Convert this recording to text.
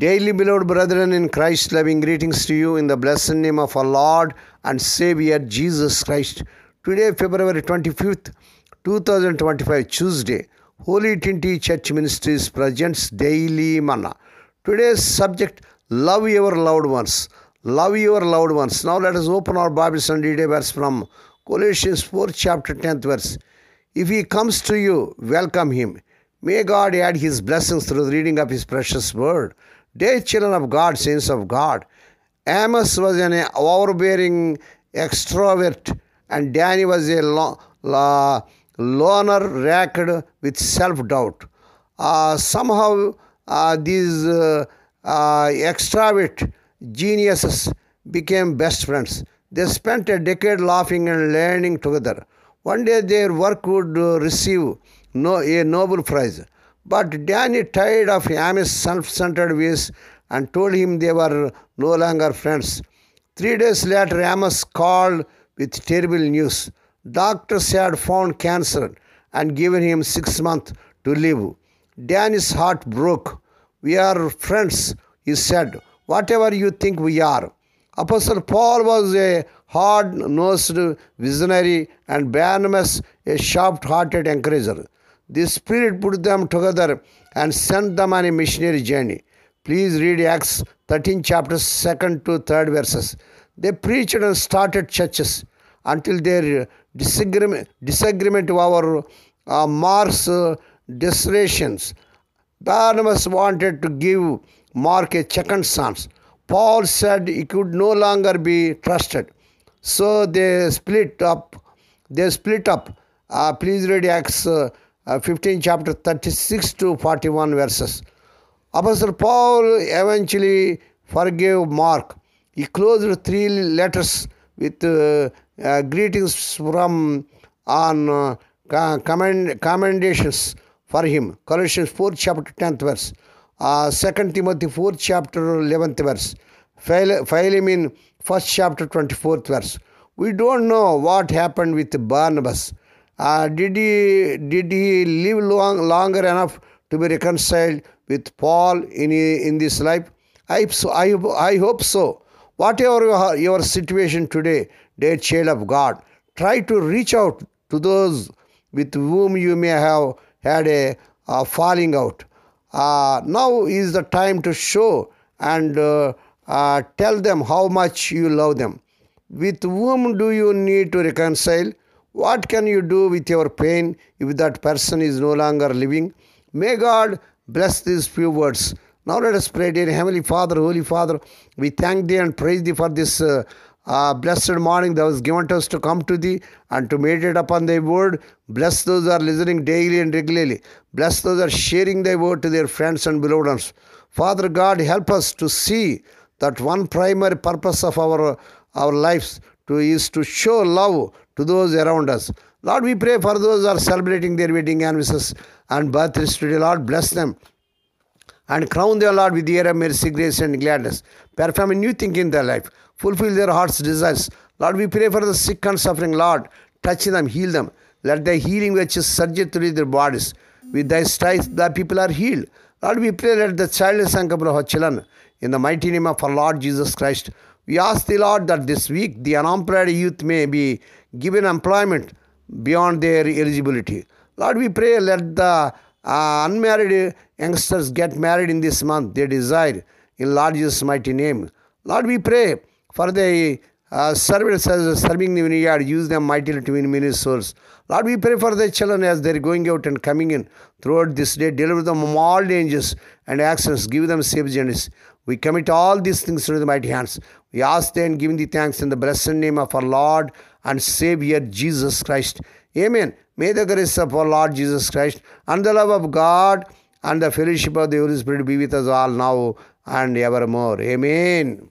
Daily beloved brethren in Christ, loving greetings to you in the blessed name of our Lord and Savior Jesus Christ. Today, February 25th, 2025, Tuesday, Holy Trinity Church Ministries presents Daily Manna. Today's subject, love your loved ones. Love your loved ones. Now let us open our Bibles and read a verse from Colossians 4, chapter 10th verse. If he comes to you, welcome him. May God add his blessings through the reading of his precious word. Dear children of God, saints of God, Amos was an overbearing extrovert and Danny was a loner racked with self-doubt. Somehow these extrovert geniuses became best friends. They spent a decade laughing and learning together. One day their work would receive a Nobel Prize. But Danny tired of Amos' self-centered ways and told him they were no longer friends. 3 days later, Amos called with terrible news. Doctors had found cancer and given him 6 months to live. Danny's heart broke. We are friends, he said. Whatever you think we are. Apostle Paul was a hard-nosed visionary and Barnabas a soft-hearted encourager. The Spirit put them together and sent them on a missionary journey. Please read Acts 13 chapters 2nd to 3rd verses. They preached and started churches until their disagreement over Mark's desertions. Barnabas wanted to give Mark a second chance. Paul said he could no longer be trusted. So they split up. Please read Acts 15 chapter 36 to 41 verses. Apostle Paul eventually forgave Mark. He closed 3 letters with greetings from on commendations for him. Colossians 4 chapter 10th verse. 2 Timothy 4 chapter 11th verse. Philemon 1st chapter 24th verse. We don't know what happened with Barnabas. Did he live longer enough to be reconciled with Paul in this life? I hope so. Whatever your situation today, dear child of God, try to reach out to those with whom you may have had a falling out. Now is the time to show and tell them how much you love them. With whom do you need to reconcile? What can you do with your pain if that person is no longer living? May God bless these few words. Now let us pray. Dear Heavenly Father, Holy Father, we thank Thee and praise Thee for this blessed morning that was given to us to come to Thee and to meditate upon Thy word. Bless those who are listening daily and regularly. Bless those who are sharing Thy word to their friends and beloved ones. Father God, help us to see that one primary purpose of our lives is to show love to those around us. Lord, we pray for those who are celebrating their wedding anniversaries and birthdays today. Lord, bless them and crown their Lord with the year of mercy, grace and gladness. Perform a new thing in their life. Fulfill their heart's desires. Lord, we pray for the sick and suffering. Lord, touch them, heal them. Let thy healing virtues surge through their bodies. With thy stripes, the people are healed. Lord, we pray let the childless and couple of our children, in the mighty name of our Lord Jesus Christ. We ask the Lord that this week the unemployed youth may be given employment beyond their eligibility. Lord, we pray let the unmarried youngsters get married in this month they desire in Lord Jesus' mighty name. Lord, we pray for the servants serving the vineyard, use them mightily to win many souls. Lord, we pray for the children as they're going out and coming in throughout this day. Deliver them from all dangers and accidents. Give them safe journeys. We commit all these things to the mighty hands. We ask them and give Thee thanks in the blessed name of our Lord and Savior Jesus Christ. Amen. May the grace of our Lord Jesus Christ and the love of God and the fellowship of the Holy Spirit be with us all now and evermore. Amen.